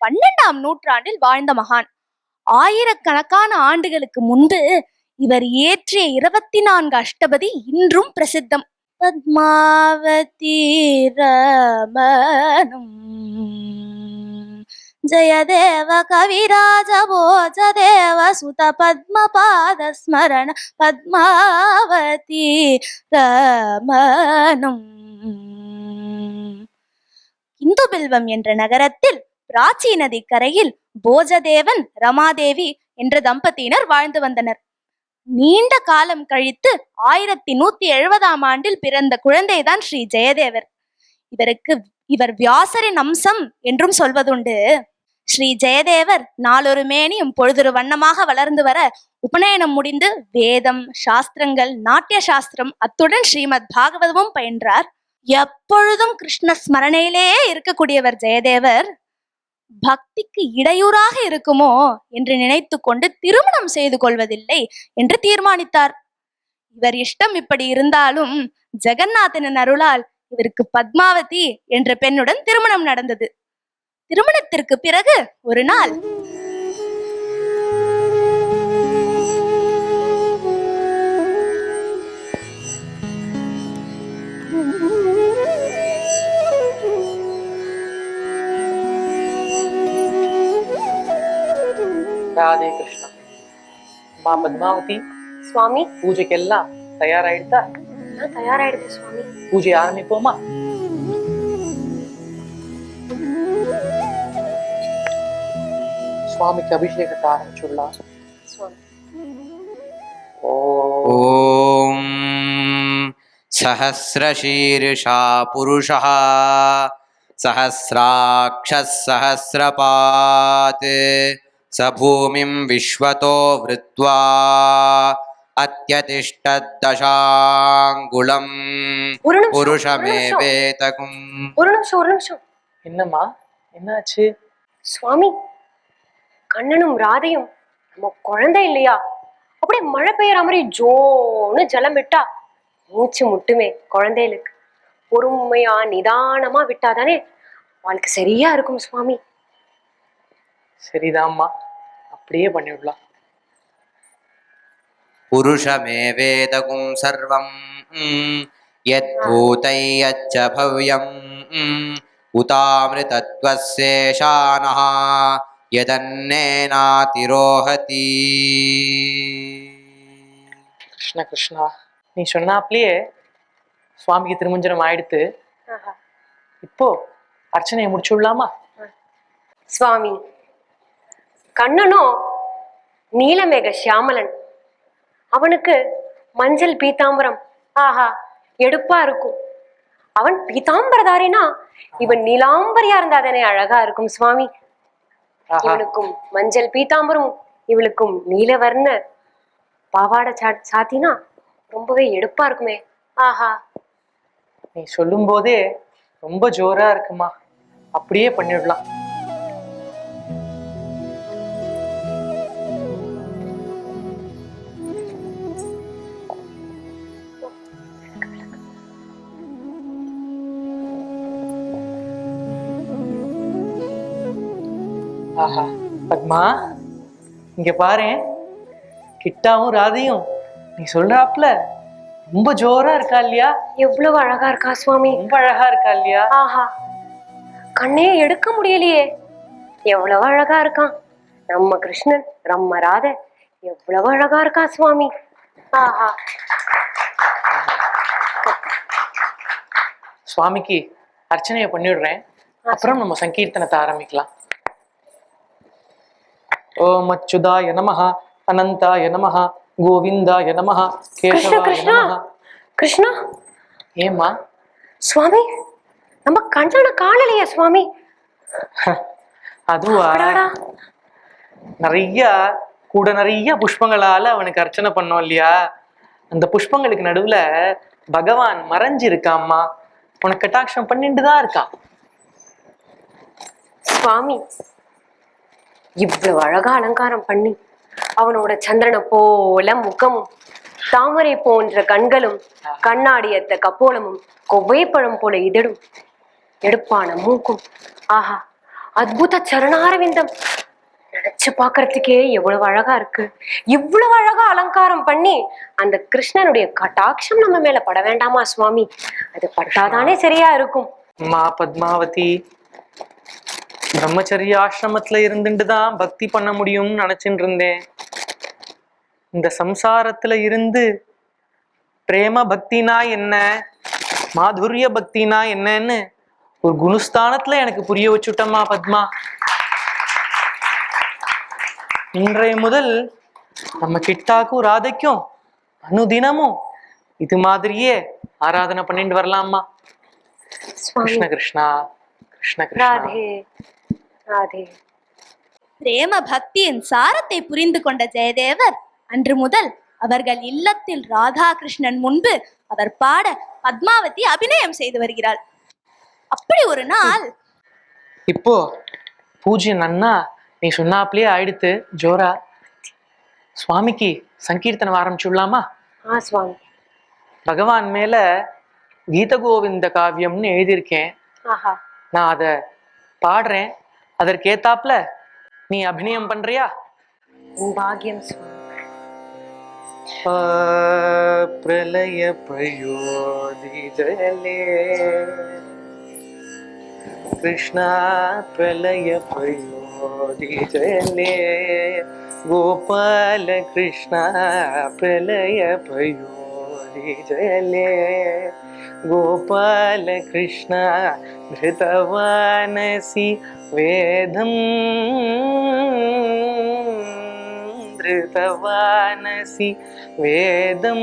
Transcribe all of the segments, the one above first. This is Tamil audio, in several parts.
12ஆம் நூற்றாண்டில் வாழ்ந்த மகான். ஆயிரக்கணக்கான ஆண்டுகளுக்கு முன்பு இவர் இயற்றிய 24 அஷ்டபதி இன்றும் பிரசித்தம். பத்மாவதி ரமணம் ஜயதேவ கவிராஜ போஜ தேவ சுத பத்மபாத ஸ்மரண பத்மாவதி ரமணம். இந்துபில்வம் என்ற நகரத்தில் பிராச்சி நதி கரையில் போஜதேவன் ரமாதேவி என்ற தம்பதியினர் வாழ்ந்து வந்தனர். நீண்ட காலம் கழித்து 1170ஆம் ஆண்டில் பிறந்த குழந்தைதான் ஸ்ரீ ஜெயதேவர். இவர் வியாசரின் அம்சம் என்றும் சொல்வதுண்டு. ஸ்ரீ ஜெயதேவர் நாளொரு மேனியும் பொழுதொரு வண்ணமாக வளர்ந்து வர உபநயனம் முடிந்து வேதம், சாஸ்திரங்கள், நாட்டிய சாஸ்திரம், அத்துடன் ஸ்ரீமத் பாகவதமும் பயின்றார். எப்பொழுதும் கிருஷ்ண ஸ்மரணையிலே இருக்கக்கூடியவர் ஜெயதேவர் பக்திக்கு இடையூறாக இருக்குமோ என்று நினைத்து கொண்டு திருமணம் செய்து கொள்வதில்லை என்று தீர்மானித்தார். இவர் இஷ்டம் இப்படி இருந்தாலும் ஜெகநாதனின் அருளால் இவருக்கு பத்மாவதி என்ற பெண்ணுடன் திருமணம் நடந்தது. திருமணத்திற்கு பிறகு ஒரு நாள் ராதே கிருஷ்ணா. அம்மா பத்மாவதி, சுவாமி பூஜைக்கெல்லாம் தயாராயிடுதா? தயாராயிடுது சுவாமி. பூஜை ஆரம்பிப்போமா? சுவாமிக்கு அபிஷேகத்தை ஆரம்பிச்சுடலாம். ஓம் சஹஸ்ரசீர்ஷா புருஷः சஹஸ்ராக்ஷः சஹஸ்ரபாத் स भूमिं विश्वतो वृत्वा अत्यतिष्ठद्दशाङ्गुलं पुरुषमेवेतकुम्. ஒரு நிமிஷம். என்னம்மா, என்னாச்சு? சுவாமி, கண்ணனும் ராதையும் நம்ம குழந்தை இல்லையா? அப்படியே மழை பெய்யற மாதிரி ஜோன்னு ஜலம் விட்டா மூச்சு முட்டுமே குழந்தைகளுக்கு. பொறுமையா நிதானமா விட்டாதானே வாழ்க்கை சரியா இருக்கும் சுவாமி. சரிதாம்மா, அப்படியே பண்ணிவிடலாம். पुरुषमेवेदकुं सर्वं यद्भूतै यच्च भव्यं उतामृतत्वस्येषानः यदन्नेनातिरोहति. கிருஷ்ணா கிருஷ்ணா, நீ சொன்னாப்லயே சுவாமிக்கு திருமஞ்சனம் ஆயிடுத்து. இப்போ அர்ச்சனையை முடிச்சுடலாமா? சுவாமி, கண்ணனோ நீலமேக சியாமலன். அவனுக்கு மஞ்சள் பீதாம்பரம் ஆஹா எடுப்பா இருக்கும். அவன் பீதாம்பரதாரினா இவன் நீலாம்பரியா இருந்தாதானே அழகா இருக்கும் சுவாமி. இவனுக்கும் மஞ்சள் பீதாம்பரம், இவளுக்கும் நீலவர்ண பாவாடை சாத்தினா ரொம்பவே எடுப்பா இருக்குமே. ஆஹா, நீ சொல்லும் போதே ரொம்ப ஜோரா இருக்குமா, அப்படியே பண்ணிடலாம். ஆஹா, பத்மா இங்க பாரு, கிட்டாவும் ராதையும் நீ சொல்றாப்ல ரொம்ப ஜோரா இருக்கா இல்லையா? எவ்வளவு அழகா இருக்கா சுவாமி. ரொம்ப அழகா இருக்கா இல்லையா? ஆஹா, கண்ணே எடுக்க முடியலையே, எவ்வளவு அழகா இருக்கான் நம்ம கிருஷ்ணன். நம்ம ராதை எவ்வளவு அழகா இருக்கா சுவாமி. ஆஹா, சுவாமிக்கு அர்ச்சனையை பண்ணிடுறேன், அப்புறம் நம்ம சங்கீர்த்தனத்தை ஆரம்பிக்கலாம். ஓம் அச்சுதாய நமஹ, அனந்தாய நமஹ, கோவிந்தாய நமஹ, கேசவாய நமஹ. கிருஷ்ணா, ஏம்மா? சுவாமி நம்ம கண்ணனை காணலையா சுவாமி? அதுவா, நிறைய புஷ்பங்களால அவனுக்கு அர்ச்சனை பண்ணோம் இல்லையா? அந்த புஷ்பங்களுக்கு நடுவுல பகவான் மறைஞ்சு இருக்காம்மா, உனக்கு கட்டாட்சம் பண்ணிட்டுதான் இருக்கான். சுவாமி இவ்வளவு அழகா அலங்காரம் பண்ணி அவனோட சந்திரனை போல முகமும், தாமரை போன்ற கண்களும், கண்ணாடியத்த கப்போலமும், கொவ்வைப்பழம் போல இதழும், எடுப்பான மூக்கும், ஆஹா அத்புத சரணாரவிந்தம் நினைச்சு பாக்குறதுக்கே எவ்வளவு அழகா இருக்கு. இவ்வளவு அழகா அலங்காரம் பண்ணி அந்த கிருஷ்ணனுடைய கட்டாட்சம் நம்ம மேல பட வேண்டாமா சுவாமி? அது பட்டாதானே சரியா இருக்கும். அம்மா பத்மாவதி, பிரம்மச்சரிய ஆசிரமத்துல இருந்துட்டுதான் பக்தி பண்ண முடியும்னு நினைச்சுட்டு இருந்தேன். இந்த சம்சாரத்துல இருந்து பிரேம பக்தினா என்ன, மாதுரிய பக்தினா என்னன்னு ஒரு குணஸ்தானத்துல எனக்கு புரிய வச்சுட்டம்மா பத்மா. இன்றைய முதல் நம்ம கிட்டாக்கும் ராதைக்கும் அனுதினமும் இது மாதிரியே ஆராதனை பண்ணிட்டு வரலாமா? கிருஷ்ண கிருஷ்ணா, கிருஷ்ண கிருஷ்ணா. ராதே ராதே. பிரேம பக்தியின் சாரத்தை புரிந்து கொண்ட ஜெயதேவர் அன்று முதல் அவர்கள் இல்லத்தில் ராதாகிருஷ்ணன் முன்பு அவர் பாட பத்மாவதி அபிநயம் செய்து வருகிறாள். அப்படி ஒரு நாள் இப்போ பூஜை நன்னா நீ சொன்னாப்லயே ஆயிடுத்து. ஜோரா சுவாமிக்கு சங்கீர்த்தனம் ஆரம்பிச்சுடலாமா? சுவாமி. பகவான் மேல கீத கோவிந்த காவியம்னு எழுதியிருக்கேன். ஆஹா. நான் அத பாடுறேன், அதற்கேத்தாப்ல நீ அபிநயம் பண்றியா? பாக்கியம் சுவாமி. பிரளய பயோதி ஜலே கிருஷ்ணா, பிரளய பயோதி ஜலே கோபால கிருஷ்ணா, பிரளய பயோதி ஜலே கோபால கிருஷ்ணா, धृतवानसि वेदं धृतवानसि वेदं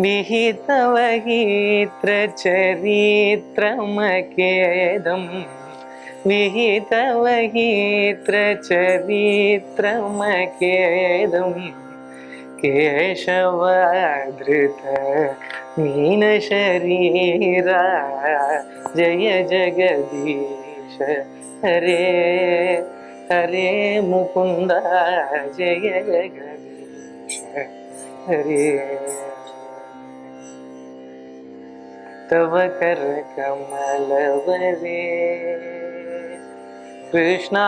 विहितवहित्रचरित्रमकेदं विहितवहित्रचरित्रमकेदं केशवाधृत मीनशरीरा जय जगदीश हरे हरे मुकुंद जय जगदीश हरे तव कर कमलवरे कृष्णा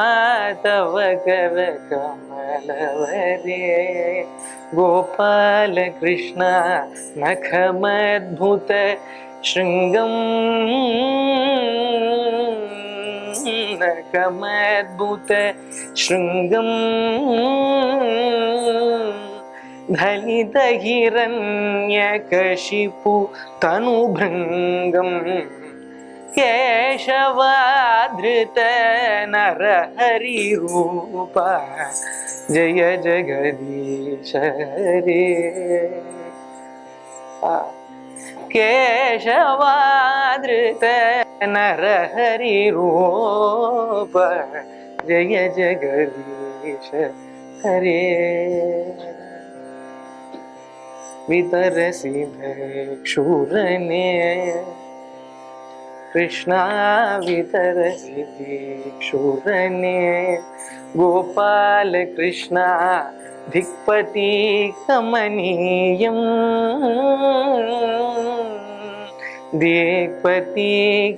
तव कर कमलवरे गोपाल कृष्णा नखमद्भुत शृंगम नखमद्भुत शृंगम धलित हिरण्यकशिपु तनुभृंगम केशवाधृत नरहरिरूपा जय जगदीश हरे केशवाधृत नरहरिरूपा जय जगदीश हरे वितरसि भिक्षुरने कृष्णा वितरसि भिक्षुरने गोपाल कृष्णा धिक्पति कमनीयं दिक्पति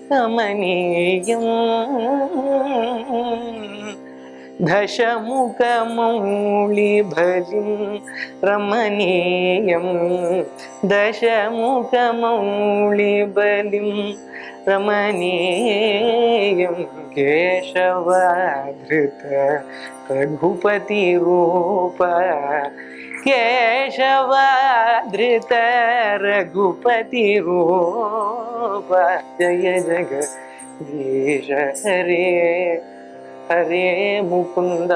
कमनीयं दशमुखमौलिबलिं रमणीयं दशमुखमौलिबलिं रमणीयं केशवाधृत रघुपतिरूप केशवाधृत रघुपतिरूप जय जगदीश हरे हरे मुकुंद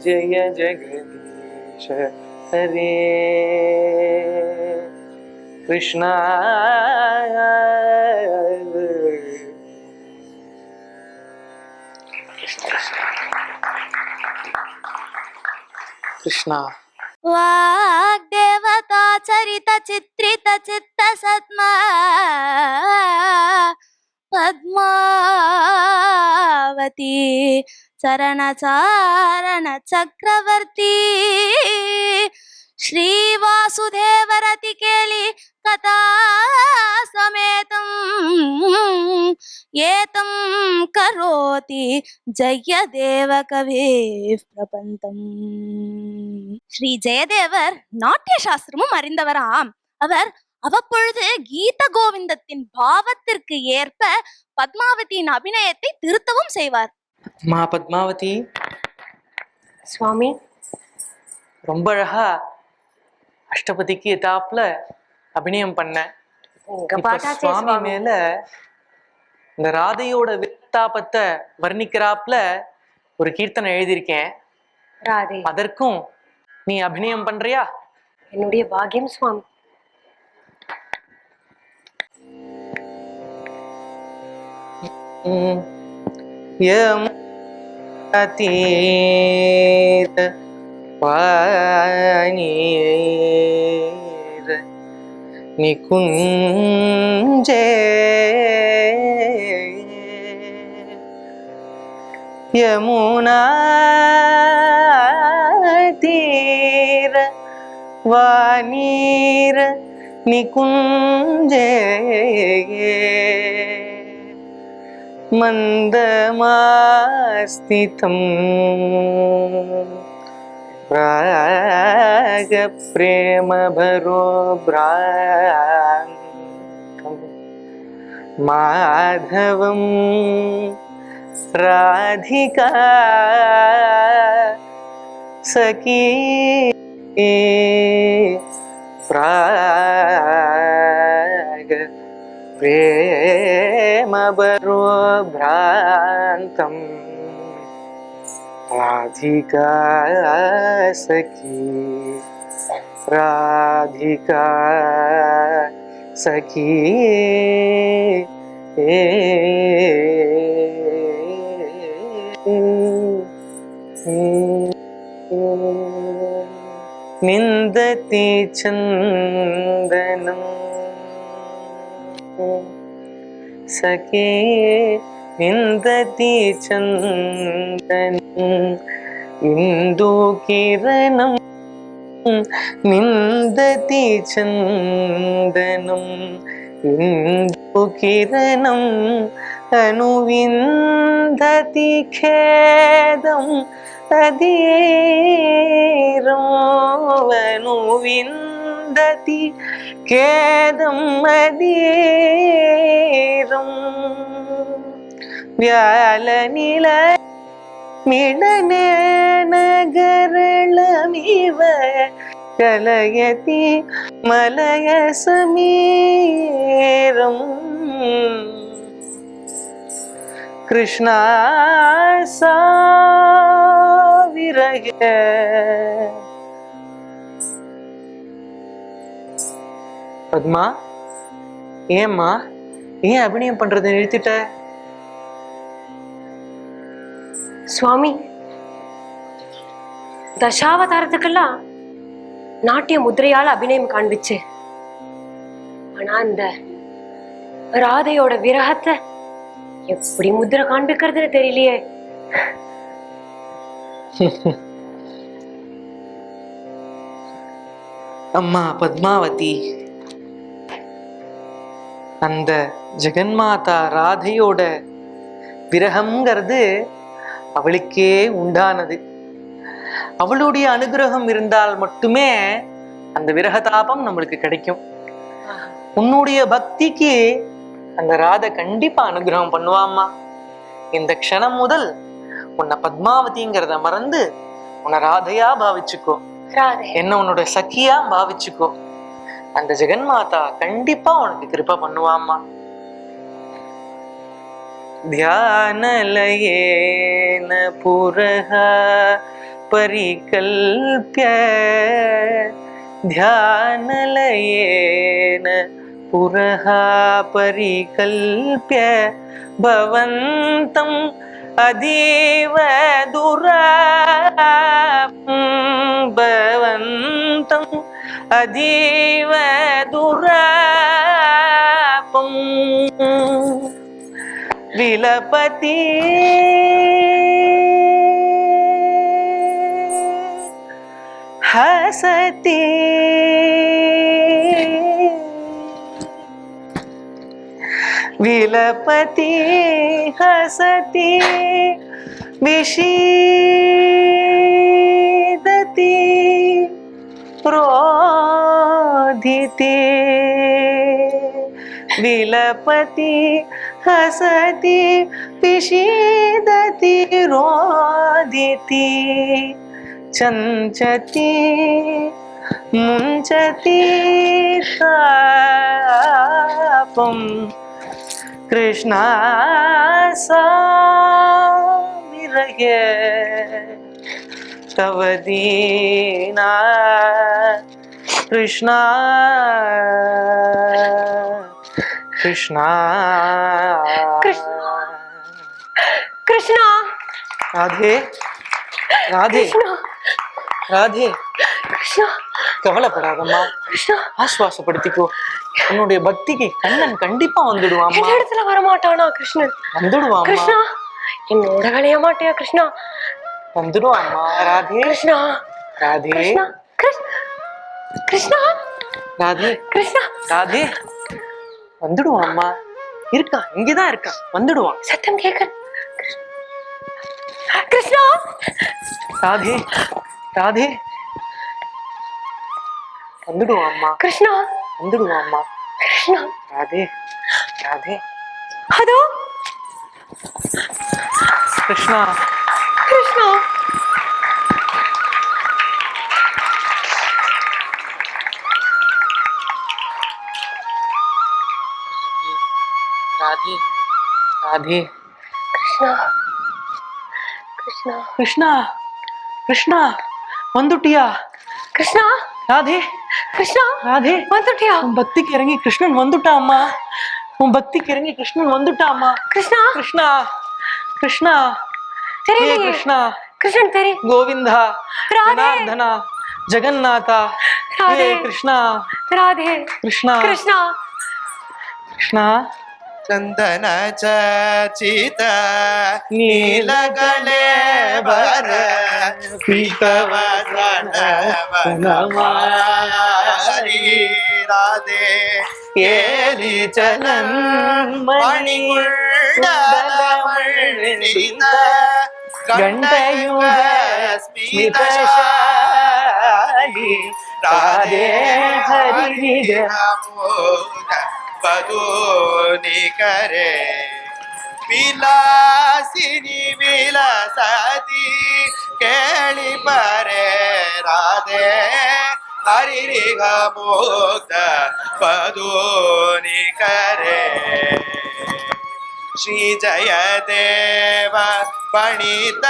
जय जगदीश हरे कृष्णा कृष्णा वाग्देवता चरित चित्रित चित्त सद्मा पद्मावती चरण चारण चक्रवर्ती ಶ್ರೀವಾಸುದೇವರತಿ ಕೇಳಿ ಕಥಾ ಸಮೇತಂ ಏತಂ ಕರೋತಿ ஜெயதேவ கவி பிரபந்தம். ஸ்ரீ ஜெயதேவர் நாட்டிய சாஸ்திரமும் அறிந்தவராம். அவர் அவ்வப்பொழுது கீத கோவிந்தத்தின் பாவத்திற்கு ஏற்ப பத்மாவதியின் அபிநயத்தை திருத்தவும் செய்வார். அம்மா பத்மாவதி, சுவாமி, ரொம்ப அழகா அஷ்டபதிக்கு எதாப்புல அபிநயம் பண்ண. உங்க இப்ப பாட்டாச்சே சுவாமி சுவாமி. மேல இந்த ராதையோட வித்தாபத்தை வர்ணிக்கிறாப்புல ஒரு கீர்த்தனை எழுதியிருக்கேன். ராதே, அதற்கும் நீ அபிநயம் பண்றியா? என்னுடைய பாக்கியம் சுவாமி. யமுனதீர வாணீர நிகுஞ்சே யமுனா தீர வாணீர நிகுஞ்சே மந்தமாஸ்திதம் ராக பிரேமபரோ பிராந்தம் மாதவம் ராதிகா சகி பிராக பிரேமபரோ பிராந்தம் ராதிகா சகி ராதிகா சகி நிந்ததி சந்தனம் சகே நிந்ததி சந்தனம் இந்து கிரணம் நிந்ததி சந்தனம் இந்து கிரணம் அனுவிந்ததி கேதம் அதீரம் அனுவிந்ததி கேதம் அதீரம் வியாலநில மிளனே நகரளமிவ கலயதி மலய சமீரம் கிருஷ்ணா சாவிரக பத்மா, ஏம்மா ஏன் அபிநயம் பண்றதை நிறுத்திட்ட? சுவாமி, தசாவதாரத்துக்கெல்லாம் நாட்டிய முத்திரையால அபிநயம் காண்பிச்சு, ஆனா அந்த ராதையோட விரகத்தை எப்படி முத்திரை காண்பிக்கிறதுன்னு தெரியலையே. அம்மா பத்மாவதி, அந்த ஜெகன்மாதா ராதையோட விரகம்ங்கிறது அவளுக்கே உண்டானது. அவளுடைய அனுகிரகம் இருந்தால் மட்டுமே அந்த விரகதாபம் நம்மளுக்கு கிடைக்கும். உன்னுடைய பக்திக்கு அந்த ராதை கண்டிப்பா அனுகிரகம் பண்ணுவாம்மா. இந்த க்ஷணம் முதல் உன்னை பத்மாவதிங்கிறத மறந்து உன்னை ராதையா பாவிச்சுக்கோ, என்ன உன்னோட சக்கியா பாவிச்சுக்கோ. அந்த ஜெகன்மாதா கண்டிப்பா உனக்கு கிருபை பண்ணுவாம்மா. தியானலயேன புரஹ பரிகல்ப்ய தியானலயேன புரஹ பரிகல்ப்ய பவந்தம் அதீவ துராபம் பவந்தம் அதீவ துராபம் விலபதி ஹரி हसति विलपति हसति विषीदति रोदिति विलपति हसति विषीदति रोदिति चञ्चति मुञ्चति तापम् कृष्णा सा विरहे तव दीना कृष्णा कृष्णा கிருஷ்ணா राधे राधे கிருஷ்ணா राधे கிருஷ்ணா கவலைப்படாதம்மா, கிருஷ்ணா ஆஸ்வாசப்படுத்திக்கோ. உன்னுடைய பக்திக்கு கண்ணன் கண்டிப்பா வந்துடுவாம்மா. இந்த இடத்துல வரமாட்டானா கிருஷ்ணன்? வந்துடுவாம்மா, கிருஷ்ணா என்னோட விளைய மாட்டியா கிருஷ்ணா? வந்துடுவாம்மா. ராதே கிருஷ்ணா ராதே கிருஷ்ணா கிருஷ்ணா ராதே கிருஷ்ணா ராதே வந்துடுவாம்மா. இருக்கா, இங்கதான் இருக்கா, வந்துடுவான். சத்தம் கேட்க. கிருஷ்ணா ராதே ராதே வந்துடுவாம்மா, கிருஷ்ணா வந்துடுவாம்மா. கிருஷ்ணா ராதே ராதே அதோ கிருஷ்ணா கிருஷ்ணா ராதே ராதே கிருஷ்ணா கிருஷ்ணா கிருஷ்ணா கிருஷ்ணா வந்துட்டியா? கிருஷ்ணா ராதே கிருஷ்ணா ராதே வந்துட்டியா? உன் பக்திக்கு இறங்கி கிருஷ்ணன் வந்துட்டாம்மா. உன் பக்திக்கு இறங்கி கிருஷ்ணன் வந்துட்டாம்மா. கிருஷ்ணா கிருஷ்ணா கிருஷ்ணா ஹே தெரியலையே. கிருஷ்ணா கிருஷ்ணன் தெரியும். கோவிந்தா ராதே. ஜனார்தனா ஜெகநாதா ஹே ராதே. கிருஷ்ணா ராதே கிருஷ்ணா கிருஷ்ணா கிருஷ்ணா ಚಂದನ ಚರ್ಚಿತ ನೀಲಗಳೆ ಬರ ಪೀತವಸನವನಮಾರಿ ರಾಧೆ ಕೇಲಿ ಚಲನ್ ಮಣಿಗುಂಡಲಮಣಿತ ಗಂಟಯುಗ ಸ್ಮಿತಶಾಲಿ ರಾಧೆ ಹರಿಗ ಪದೋನಿ ಕರೆ ವಿಲಾಸಿನಿ ವಿಲಸತಿ ಕೇಳಿ ಪರೆ ರಾಧೆ ಹರಿಗ ಮುಕ್ತ ಪದೋನಿ ಕರೆ ಶ್ರೀ ಜಯದೇವ ಪಣಿತ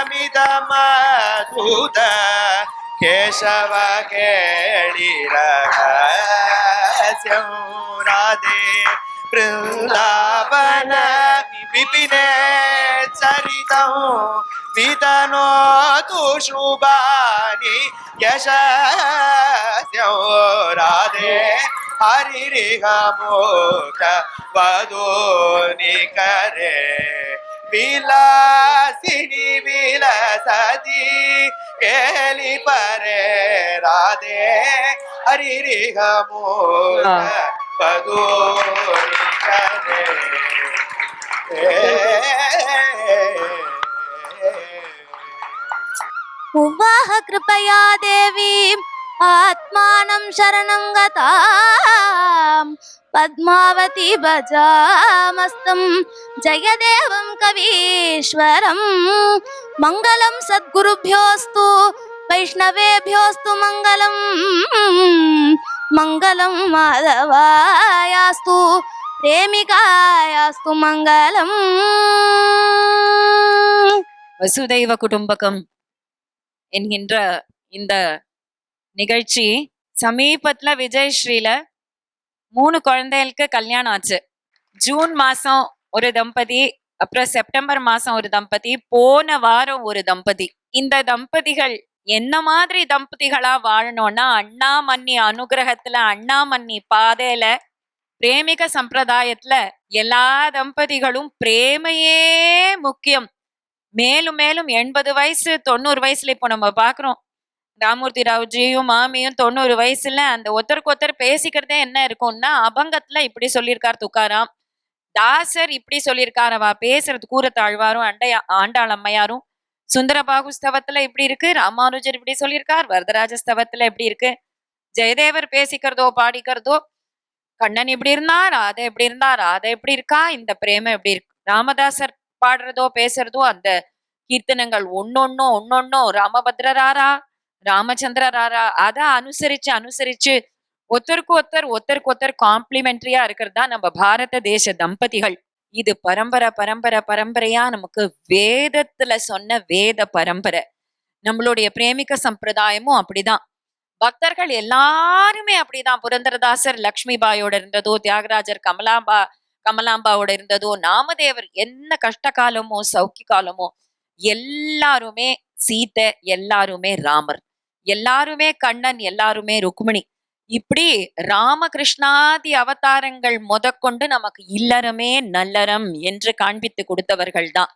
ಮಿದ ಮಧುದ ಕೇಶವ ಕೇಳಿ ರಹಸ್ಯಂ ರಾಧೆ ಬೃಂದಾವನ ವಿಪಿನೆ ಚರಿತಂ ವಿತನೋತು ಶುಭಾನಿ ಯಶಸ್ಯಂ ರಾಧೆ ಹರಿರಿಗ ಮುಕ್ತ ವದೋನಿ ಕರೆ ವಿಲಾಸಿನಿ ವಿಲಸತಿ ಕೇಳಿ ಪರೆ ರಾಧೆ ಹರಿರಿಗ ಮುಕ್ತ ವದೋನಿ ಕರೆ उवाह कृपया देवीम् आत्मानं शरणं गताम् पद्मावती भजामस्तं जयदेवं कवीश्वरं मङ्गलं सद्गुरुभ्योऽस्तु वैष्णवेभ्योऽस्तु मङ्गलं मङ्गलं माधवायास्तु प्रेमिकायास्तु मङ्गलम् வசுதைவ குடும்பகம் என்கின்ற இந்த நிகழ்ச்சி சமீபத்துல விஜயஸ்ரீல 3 குழந்தைகளுக்கு கல்யாணம் ஆச்சு. ஜூன் மாசம் ஒரு தம்பதி, அப்புறம் செப்டம்பர் மாசம் ஒரு தம்பதி, போன வாரம் ஒரு தம்பதி. இந்த தம்பதிகள் என்ன மாதிரி தம்பதிகளா வாழணும்னா, அண்ணாமன்னி அனுகிரகத்துல, அண்ணாமன்னி பாதையில, பிரேமிக சம்பிரதாயத்துல எல்லா தம்பதிகளும் பிரேமையே முக்கியம். மேலும் மேலும் 80 வயசு 90 வயசுல இப்போ நம்ம பாக்குறோம், ராமூர்த்தி ராவ்ஜியும் மாமியும் 90 வயசுல அந்த ஒருத்தருக்கு ஒருத்தர் பேசிக்கிறதே என்ன இருக்கும்னா, அபங்கத்துல இப்படி சொல்லியிருக்கார் துக்காராம், தாசர் இப்படி சொல்லியிருக்கார், அவ பேசுறது கூரத்தாழ்வாரும் ஆண்டாளம்மையாரும், சுந்தரபாகு ஸ்தவத்துல இப்படி இருக்கு, ராமானுஜர் இப்படி சொல்லியிருக்கார், வரதராஜ ஸ்தவத்துல எப்படி இருக்கு, ஜெயதேவர் பேசிக்கிறதோ பாடிக்கிறதோ, கண்ணன் இப்படி இருந்தா, ராதை எப்படி இருந்தா, ராதை எப்படி இருக்கா, இந்த பிரேமம் எப்படி இருக்கு, ராமதாசர் பாடுறதோ பேசுறதோ அந்த கீர்த்தனங்கள் ஒன்னொன்னும் ராமபத்ரராரா ராமச்சந்திரராரா அதை அனுசரிச்சு ஒருத்தருக்கு ஒருத்தர் காம்ப்ளிமெண்டரியா இருக்கிறது தான் நம்ம பாரத தேச தம்பதிகள். இது பரம்பரையா நமக்கு வேதத்துல சொன்ன வேத பரம்பரை. நம்மளுடைய பிரேமிக சம்பிரதாயமும் அப்படிதான். பக்தர்கள் எல்லாருமே அப்படிதான். புரந்தரதாசர் லக்ஷ்மிபாயோட இருந்ததோ, தியாகராஜர் கமலாம்பாவோட இருந்ததோ, நாமதேவர் என்ன கஷ்ட காலமோ சௌக்கிய காலமோ, எல்லாருமே சீதை, எல்லாருமே ராமர், எல்லாருமே கண்ணன், எல்லாருமே ருக்மிணி. இப்படி ராமகிருஷ்ணாதி அவதாரங்கள் முதற்கொண்டு நமக்கு இல்லறமே நல்லறம் என்று காண்பித்து கொடுத்தவர்கள் தான்.